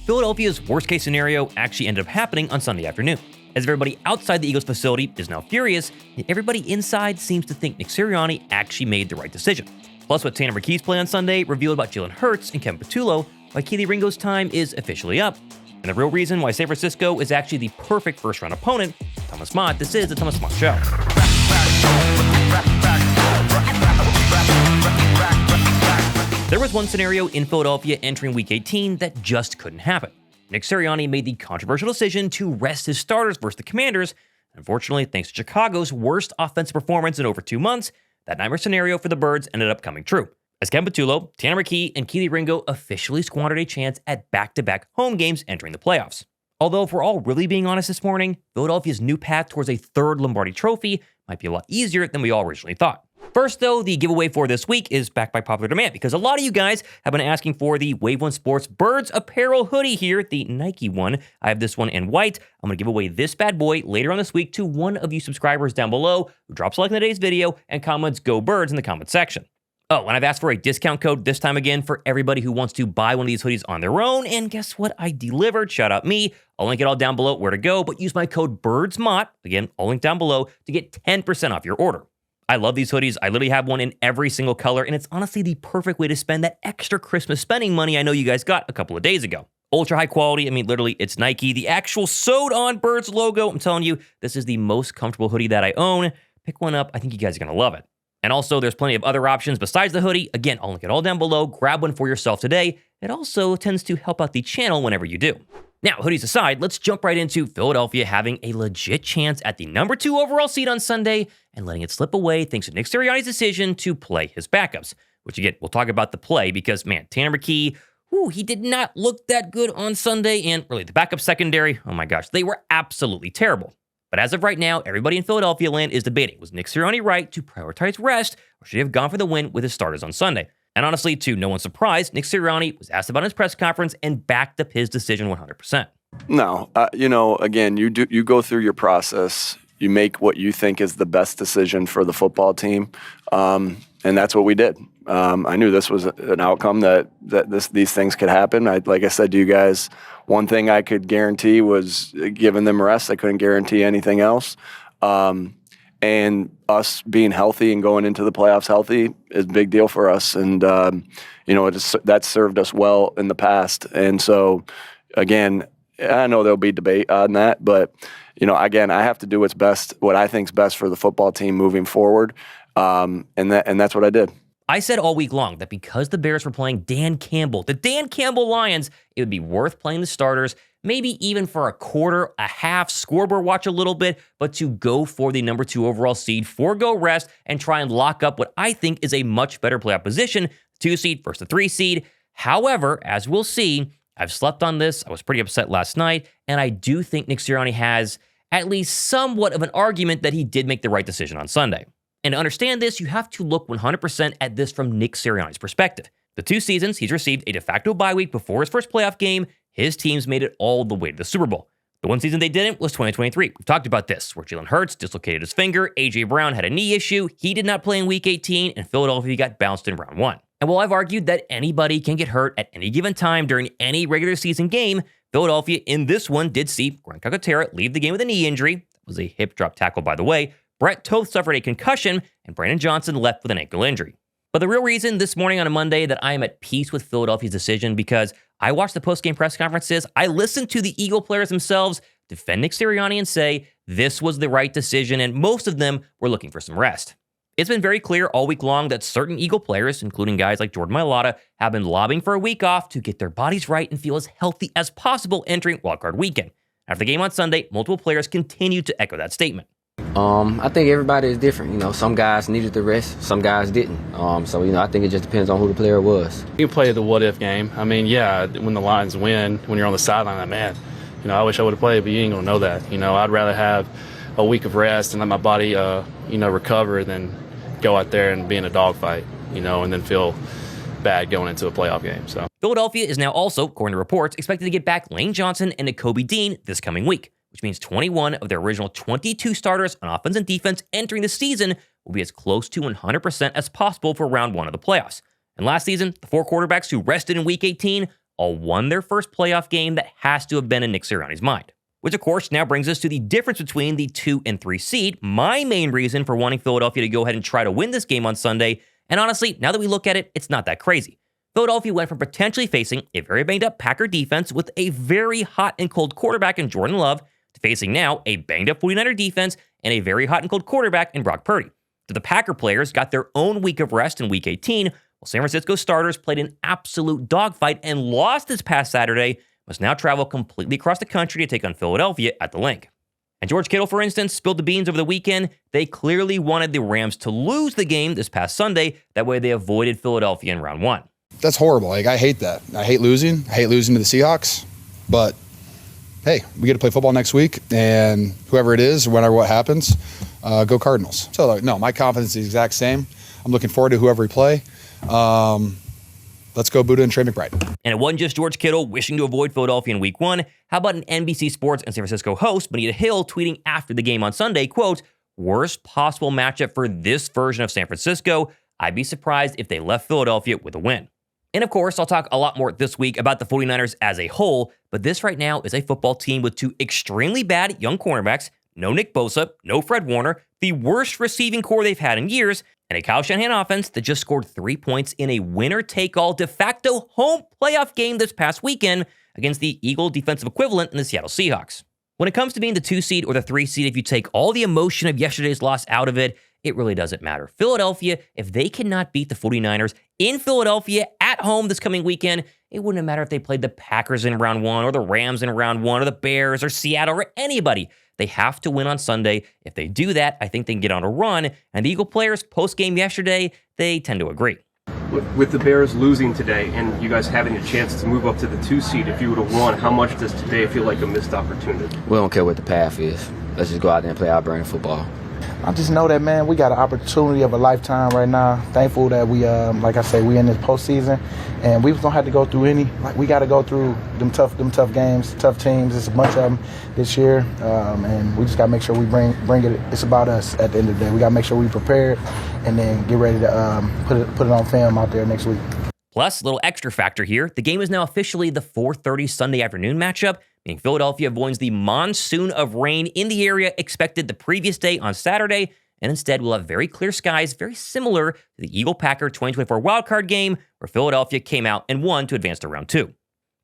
Philadelphia's worst-case scenario actually ended up happening on Sunday afternoon. As everybody outside the Eagles facility is now furious, everybody inside seems to think Nick Sirianni actually made the right decision. Plus, what Tanner McKee's play on Sunday revealed about Jalen Hurts and Kevin Patullo, why Kelee Ringo's time is officially up. And the real reason why San Francisco is actually the perfect first-round opponent. Thomas Mott, this is the Thomas Mott Show. There was one scenario in Philadelphia entering Week 18 that just couldn't happen. Nick Sirianni made the controversial decision to rest his starters versus the Commanders. Unfortunately, thanks to Chicago's worst offensive performance in over 2 months, that nightmare scenario for the Birds ended up coming true, as Kevin Patullo, Tanner McKee, and Kelee Ringo officially squandered a chance at back-to-back home games entering the playoffs. Although, if we're all really being honest this morning, Philadelphia's new path towards a third Lombardi trophy might be a lot easier than we all originally thought. First, though, the giveaway for this week is backed by popular demand because a lot of you guys have been asking for the Wave 1 Sports Birds apparel hoodie here, the Nike one. I have this one in white. I'm going to give away this bad boy later on this week to one of you subscribers down below who drops a like in today's video and comments "Go Birds" in the comment section. Oh, and I've asked for a discount code this time again for everybody who wants to buy one of these hoodies on their own, and guess what? I delivered. Shout out me. I'll link it all down below where to go, but use my code BIRDSMOT, again, I'll link down below, to get 10% off your order. I love these hoodies. I literally have one in every single color, and it's honestly the perfect way to spend that extra Christmas spending money I know you guys got a couple of days ago. Ultra high quality. I mean, literally, it's Nike. The actual sewed-on Birds logo. I'm telling you, this is the most comfortable hoodie that I own. Pick one up. I think you guys are going to love it. And also, there's plenty of other options besides the hoodie. Again, I'll link it all down below. Grab one for yourself today. It also tends to help out the channel whenever you do. Now, hoodies aside, let's jump right into Philadelphia having a legit chance at the number 2 overall seed on Sunday and letting it slip away thanks to Nick Sirianni's decision to play his backups. Which again, we'll talk about the play because, man, Tanner McKee, he did not look that good on Sunday. And really, the backup secondary, oh my gosh, they were absolutely terrible. But as of right now, everybody in Philadelphia land is debating, was Nick Sirianni right to prioritize rest, or should he have gone for the win with his starters on Sunday? And honestly, to no one's surprise, Nick Sirianni was asked about in his press conference and backed up his decision 100%. No, again, you go through your process. You make what you think is the best decision for the football team, and that's what we did. I knew this was an outcome that these things could happen. Like I said to you guys, one thing I could guarantee was giving them rest. I couldn't guarantee anything else. And us being healthy and going into the playoffs healthy is a big deal for us. And, that served us well in the past. And so, again, I know there'll be debate on that. But, again, I have to do what I think is best for the football team moving forward. And that's what I did. I said all week long that because the Bears were playing Dan Campbell, the Dan Campbell Lions, it would be worth playing the starters, maybe even for a quarter, a half, scoreboard watch a little bit, but to go for the number 2 overall seed, forego rest, and try and lock up what I think is a much better playoff position, 2 seed versus the 3 seed. However, as we'll see, I've slept on this. I was pretty upset last night, and I do think Nick Sirianni has at least somewhat of an argument that he did make the right decision on Sunday. And to understand this, you have to look 100% at this from Nick Sirianni's perspective. The 2 seasons he's received a de facto bye week before his first playoff game, his teams made it all the way to the Super Bowl. The one season they didn't was 2023. We've talked about this, where Jalen Hurts dislocated his finger, A.J. Brown had a knee issue, he did not play in Week 18, and Philadelphia got bounced in round 1. And while I've argued that anybody can get hurt at any given time during any regular season game, Philadelphia in this one did see Grant leave the game with a knee injury. That was a hip drop tackle, by the way. Brett Toth suffered a concussion, and Brandon Johnson left with an ankle injury. But the real reason this morning on a Monday that I am at peace with Philadelphia's decision because I watched the post-game press conferences, I listened to the Eagle players themselves defend Nick Sirianni and say this was the right decision, and most of them were looking for some rest. It's been very clear all week long that certain Eagle players, including guys like Jordan Mailata, have been lobbying for a week off to get their bodies right and feel as healthy as possible entering wildcard weekend. After the game on Sunday, multiple players continued to echo that statement. I think everybody is different. Some guys needed the rest, some guys didn't. I think it just depends on who the player was. You play the what-if game. I mean, yeah, when the Lions win, when you're on the sideline, man, I wish I would have played, but you ain't going to know that. I'd rather have a week of rest and let my body, recover than go out there and be in a dogfight, and then feel bad going into a playoff game. So Philadelphia is now also, according to reports, expected to get back Lane Johnson and Nakobe Dean this coming week, which means 21 of their original 22 starters on offense and defense entering the season will be as close to 100% as possible for round 1 of the playoffs. And last season, the 4 quarterbacks who rested in Week 18 all won their first playoff game that has to have been in Nick Sirianni's mind. Which, of course, now brings us to the difference between the 2 and 3 seed. My main reason for wanting Philadelphia to go ahead and try to win this game on Sunday, and honestly, now that we look at it, it's not that crazy. Philadelphia went from potentially facing a very banged-up Packer defense with a very hot and cold quarterback in Jordan Love to facing now a banged-up 49er defense and a very hot and cold quarterback in Brock Purdy. So the Packer players got their own week of rest in Week 18, while San Francisco starters played an absolute dogfight and lost this past Saturday, must now travel completely across the country to take on Philadelphia at the Linc. And George Kittle, for instance, spilled the beans over the weekend. They clearly wanted the Rams to lose the game this past Sunday. That way they avoided Philadelphia in round 1. That's horrible. I hate that. I hate losing. I hate losing to the Seahawks. But, hey, we get to play football next week, and whoever it is, whenever what happens, go Cardinals. So, no, my confidence is the exact same. I'm looking forward to whoever we play. Let's go Buddha and Trey McBride. And it wasn't just George Kittle wishing to avoid Philadelphia in Week 1. How about an NBC Sports and San Francisco host, Bonita Hill, tweeting after the game on Sunday, quote, "Worst possible matchup for this version of San Francisco. I'd be surprised if they left Philadelphia with a win." And of course, I'll talk a lot more this week about the 49ers as a whole, but this right now is a football team with 2 extremely bad young cornerbacks, no Nick Bosa, no Fred Warner, the worst receiving core they've had in years, and a Kyle Shanahan offense that just scored 3 points in a winner-take-all de facto home playoff game this past weekend against the Eagle defensive equivalent in the Seattle Seahawks. When it comes to being the 2 seed or the 3 seed, if you take all the emotion of yesterday's loss out of it, it really doesn't matter. Philadelphia, if they cannot beat the 49ers in Philadelphia at home this coming weekend, it wouldn't matter if they played the Packers in round 1 or the Rams in round 1 or the Bears or Seattle or anybody. They have to win on Sunday. If they do that, I think they can get on a run. And the Eagle players post-game yesterday, they tend to agree. With the Bears losing today and you guys having a chance to move up to the 2 seed, if you would have won, how much does today feel like a missed opportunity? We don't care what the path is. Let's just go out there and play our brand of football. I just know that, man, we got an opportunity of a lifetime right now. Thankful that we, like I say, we in this postseason, and we don't have to go through we got to go through them tough games, tough teams. It's a bunch of them this year, and we just got to make sure we bring it. It's about us at the end of the day. We got to make sure we prepared, and then get ready to put it on film out there next week. Plus, a little extra factor here, the game is now officially the 4:30 Sunday afternoon matchup, meaning Philadelphia avoids the monsoon of rain in the area expected the previous day on Saturday, and instead we'll have very clear skies, very similar to the Eagle-Packer 2024 wildcard game, where Philadelphia came out and won to advance to round 2.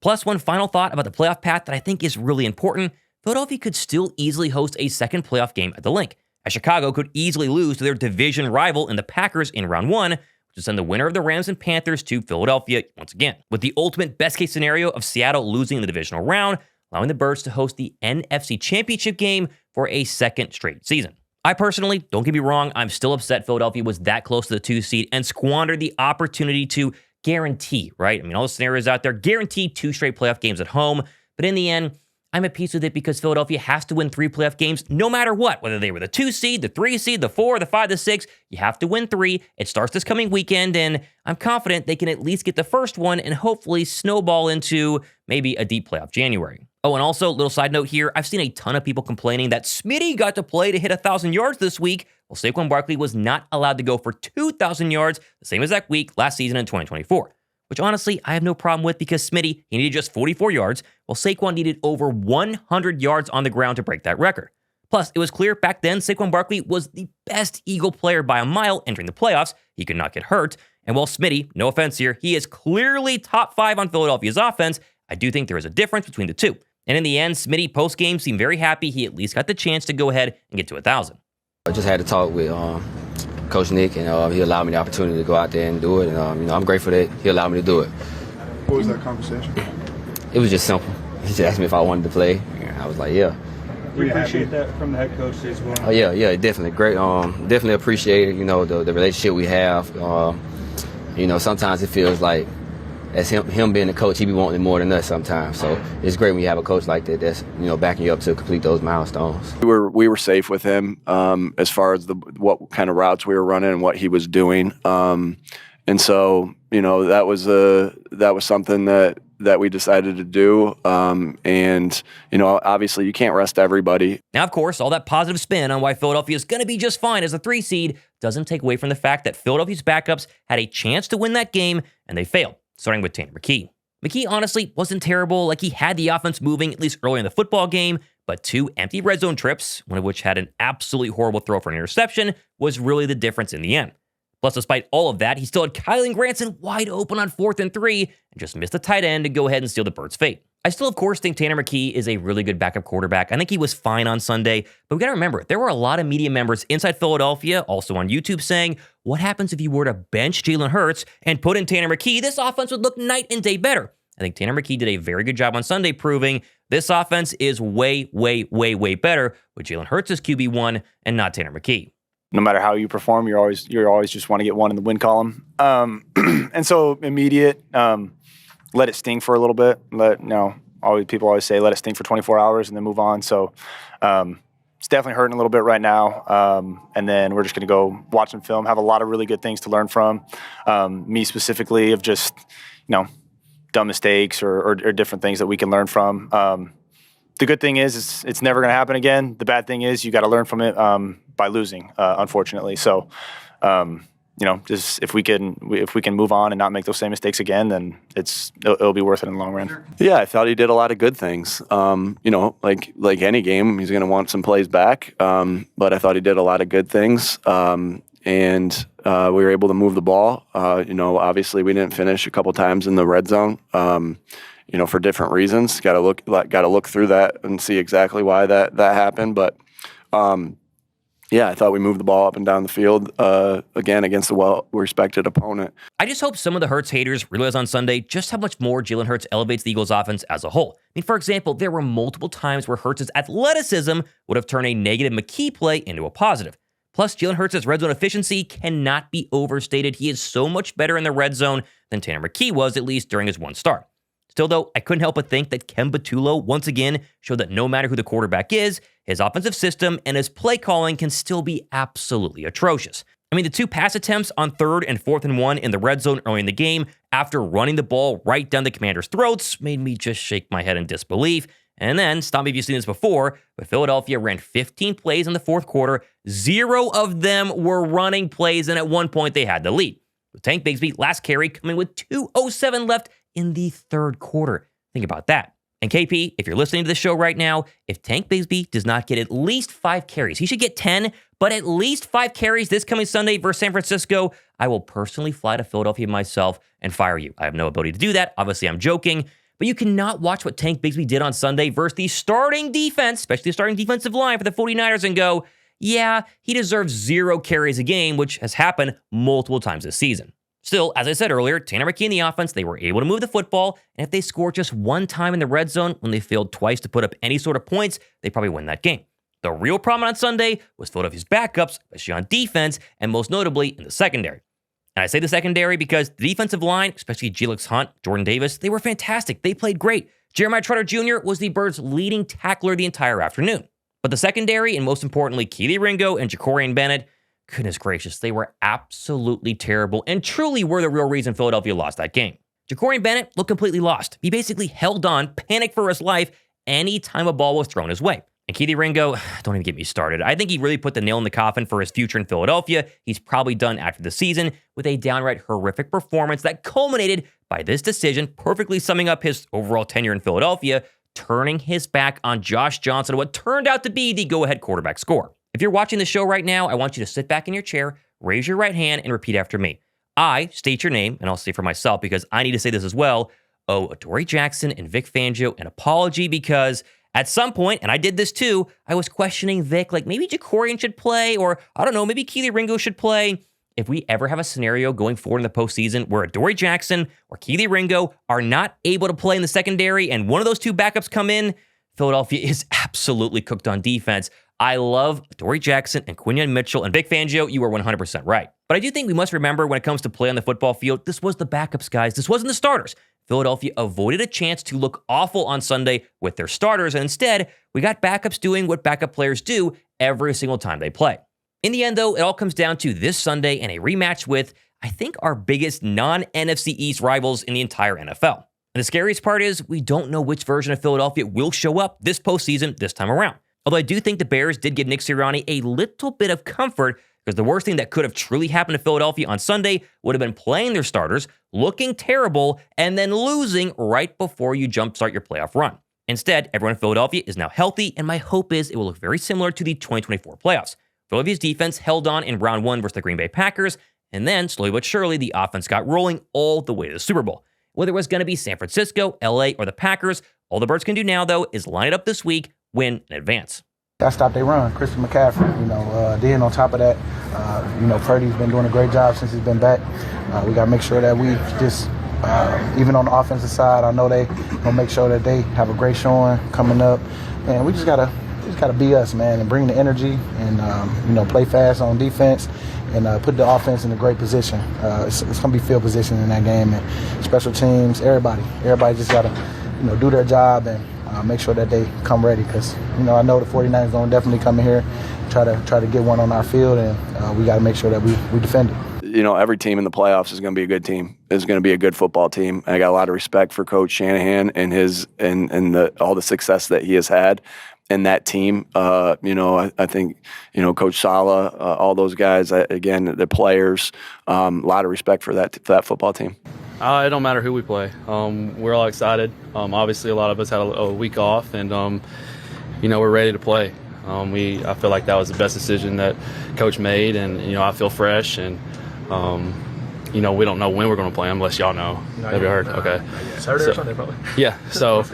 Plus, one final thought about the playoff path that I think is really important, Philadelphia could still easily host a second playoff game at the Linc, as Chicago could easily lose to their division rival in the Packers in round 1, to send the winner of the Rams and Panthers to Philadelphia once again, with the ultimate best-case scenario of Seattle losing the divisional round, allowing the Birds to host the NFC Championship game for a second straight season. I personally, don't get me wrong, I'm still upset Philadelphia was that close to the 2 seed and squandered the opportunity to guarantee, right? I mean, all the scenarios out there, guarantee 2 straight playoff games at home, but in the end, I'm at peace with it because Philadelphia has to win 3 playoff games no matter what, whether they were the 2 seed, the 3 seed, the 4, the 5, the 6. You have to win 3. It starts this coming weekend, and I'm confident they can at least get the first one and hopefully snowball into maybe a deep playoff January. Oh, and also, little side note here, I've seen a ton of people complaining that Smitty got to play to hit 1,000 yards this week, while Saquon Barkley was not allowed to go for 2,000 yards, the same exact week last season in 2024. Which honestly, I have no problem with because Smitty, he needed just 44 yards, while Saquon needed over 100 yards on the ground to break that record. Plus, it was clear back then Saquon Barkley was the best Eagle player by a mile entering the playoffs. He could not get hurt. And while Smitty, no offense here, he is clearly top 5 on Philadelphia's offense, I do think there is a difference between the two. And in the end, Smitty post-game seemed very happy he at least got the chance to go ahead and get to 1,000. I just had to talk with Coach Nick, and he allowed me the opportunity to go out there and do it. And I'm grateful that he allowed me to do it. What was that conversation? It was just simple. He just asked me if I wanted to play. And I was like, yeah. We appreciate that from the head coach as well. Oh yeah, definitely great. Definitely appreciate it. You know, the relationship we have. You know, sometimes it feels like as him being the coach, he be wanting more than us sometimes. So it's great when you have a coach like that that's, you know, backing you up to complete those milestones. We were safe with him as far as what kind of routes we were running and what he was doing. And so, you know, that was something that we decided to do. And, you know, obviously you can't rest everybody. Now, of course, all that positive spin on why Philadelphia is going to be just fine as a 3 seed doesn't take away from the fact that Philadelphia's backups had a chance to win that game and they failed, starting with Tanner McKee. McKee honestly wasn't terrible. Like, he had the offense moving, at least early in the football game, but 2 empty red zone trips, one of which had an absolutely horrible throw for an interception, was really the difference in the end. Plus, despite all of that, he still had Kylie Granson wide open on 4th and 3 and just missed the tight end to go ahead and steal the Birds' fate. I still, of course, think Tanner McKee is a really good backup quarterback. I think he was fine on Sunday, but we got to remember, there were a lot of media members inside Philadelphia, also on YouTube, saying, what happens if you were to bench Jalen Hurts and put in Tanner McKee? This offense would look night and day better. I think Tanner McKee did a very good job on Sunday proving this offense is way, way, way, way better with Jalen Hurts as QB1 and not Tanner McKee. No matter how you perform, you're always just want to get one in the win column. And so immediate, let it sting for a little bit. People always say let it sting for 24 hours and then move on. So it's definitely hurting a little bit right now. And then we're just going to go watch some film, have a lot of really good things to learn from. Me specifically, of just dumb mistakes or different things that we can learn from. The good thing is it's never going to happen again. The bad thing is you got to learn from it by losing, unfortunately. So, just if we can move on and not make those same mistakes again, then it'll be worth it in the long run. Yeah, I thought he did a lot of good things. Like any game, he's going to want some plays back. But I thought he did a lot of good things. And we were able to move the ball. Obviously we didn't finish a couple times in the red zone. For different reasons. Got to look through that and see exactly why that happened. But I thought we moved the ball up and down the field again against a well-respected opponent. I just hope some of the Hurts haters realize on Sunday just how much more Jalen Hurts elevates the Eagles' offense as a whole. I mean, for example, there were multiple times where Hurts' athleticism would have turned a negative McKee play into a positive. Plus, Jalen Hurts' red zone efficiency cannot be overstated. He is so much better in the red zone than Tanner McKee was, at least during his one start. Still, though, I couldn't help but think that Patullo once again showed that no matter who the quarterback is, his offensive system and his play calling can still be absolutely atrocious. I mean, the 2 pass attempts on 3rd and 4th and 1 in the red zone early in the game after running the ball right down the Commanders' throats made me just shake my head in disbelief. And then, stop me if you've seen this before, but Philadelphia ran 15 plays in the 4th quarter. 0 of them were running plays, and at one point they had the lead. With Tank Bigsby, last carry, coming with 2:07 left in the 3rd quarter. Think about that. And KP, if you're listening to the show right now, if Tank Bigsby does not get at least 5 carries, he should get 10, but at least 5 carries this coming Sunday versus San Francisco, I will personally fly to Philadelphia myself and fire you. I have no ability to do that. Obviously, I'm joking. But you cannot watch what Tank Bigsby did on Sunday versus the starting defense, especially the starting defensive line for the 49ers, and go, yeah, he deserves 0 carries a game, which has happened multiple times this season. Still, as I said earlier, Tanner McKee in the offense, they were able to move the football, and if they scored just 1 time in the red zone when they failed twice to put up any sort of points, they probably win that game. The real problem on Sunday was Philadelphia's backups, especially on defense, and most notably in the secondary. And I say the secondary because the defensive line, especially Jelix Hunt, Jordan Davis, they were fantastic. They played great. Jeremiah Trotter Jr. was the Birds' leading tackler the entire afternoon. But the secondary, and most importantly, Kelee Ringo and Jacorian Bennett, goodness gracious, they were absolutely terrible and truly were the real reason Philadelphia lost that game. Jacorian Bennett looked completely lost. He basically held on, panicked for his life any time a ball was thrown his way. And Kelee Ringo, don't even get me started. I think he really put the nail in the coffin for his future in Philadelphia. He's probably done after the season with a downright horrific performance that culminated by this decision, perfectly summing up his overall tenure in Philadelphia, turning his back on Josh Johnson, what turned out to be the go-ahead quarterback score. If you're watching the show right now, I want you to sit back in your chair, raise your right hand, and repeat after me. I state your name, and I'll say for myself because I need to say this as well, owe Adoree Jackson and Vic Fangio an apology because at some point, and I did this too, I was questioning Vic, like maybe Jacorian should play, or I don't know, maybe Kelee Ringo should play. If we ever have a scenario going forward in the postseason where Adoree Jackson or Kelee Ringo are not able to play in the secondary and one of those 2 backups come in, Philadelphia is absolutely cooked on defense. I love Adoree Jackson and Quinyon Mitchell and Vic Fangio. You are 100% right. But I do think we must remember when it comes to play on the football field, this was the backups, guys. This wasn't the starters. Philadelphia avoided a chance to look awful on Sunday with their starters, and instead, we got backups doing what backup players do every single time they play. In the end, though, it all comes down to this Sunday and a rematch with, I think, our biggest non-NFC East rivals in the entire NFL. And the scariest part is we don't know which version of Philadelphia will show up this postseason this time around. Although I do think the Bears did give Nick Sirianni a little bit of comfort, because the worst thing that could have truly happened to Philadelphia on Sunday would have been playing their starters, looking terrible, and then losing right before you jumpstart your playoff run. Instead, everyone in Philadelphia is now healthy, and my hope is it will look very similar to the 2024 playoffs. Philadelphia's defense held on in round 1 versus the Green Bay Packers, and then, slowly but surely, the offense got rolling all the way to the Super Bowl. Whether it was going to be San Francisco, LA, or the Packers, all the Birds can do now, though, is line it up this week, win in advance. Got to stop their run. Christian McCaffrey, then on top of that, Purdy's been doing a great job since he's been back. We got to make sure that we just, even on the offensive side, I know they gonna make sure that they have a great showing coming up, and we just gotta be us, man, and bring the energy and play fast on defense and put the offense in a great position. It's gonna be field position in that game, and special teams, everybody just gotta do their job and make sure that they come ready, because I know the 49ers gonna definitely come in here, try to get one on our field, and we got to make sure that we defend it. Every team in the playoffs is going to be a good team. Is going to be a good football team. I got a lot of respect for Coach Shanahan and all the success that he has had in that team. I think Coach Sala, all those guys. Again, the players. A lot of respect for that football team. It don't matter who we play. We're all excited. Obviously, a lot of us had a week off, and we're ready to play. I feel like that was the best decision that Coach made, and I feel fresh, and we don't know when we're going to play unless y'all know. Have you heard? Okay. Saturday or Sunday, probably. Yeah. So,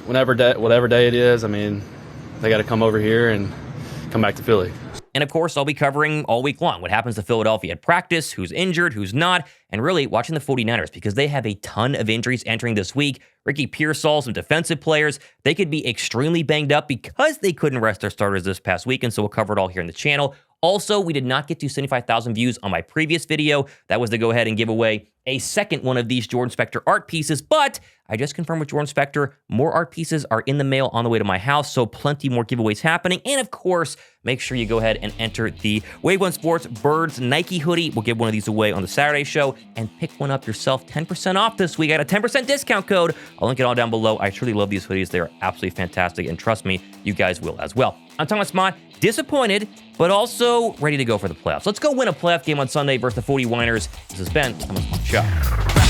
whatever day it is, they got to come over here and come back to Philly. And of course, I'll be covering all week long what happens to Philadelphia at practice, who's injured, who's not, and really watching the 49ers, because they have a ton of injuries entering this week. Ricky Pearsall, some defensive players, they could be extremely banged up because they couldn't rest their starters this past week, and so we'll cover it all here in the channel. Also, we did not get to 75,000 views on my previous video. That was to go ahead and give away a second one of these Jordan Spector art pieces, but I just confirmed with Jordan Spector, more art pieces are in the mail on the way to my house, so plenty more giveaways happening. And of course, make sure you go ahead and enter the Wave One Sports Birds Nike hoodie. We'll give one of these away on the Saturday show, and pick one up yourself, 10% off this week. I got a 10% discount code. I'll link it all down below. I truly love these hoodies. They're absolutely fantastic, and trust me, you guys will as well. I'm Thomas Mott, disappointed, but also ready to go for the playoffs. Let's go win a playoff game on Sunday versus the 49ers. This has been Thomas Mott Show.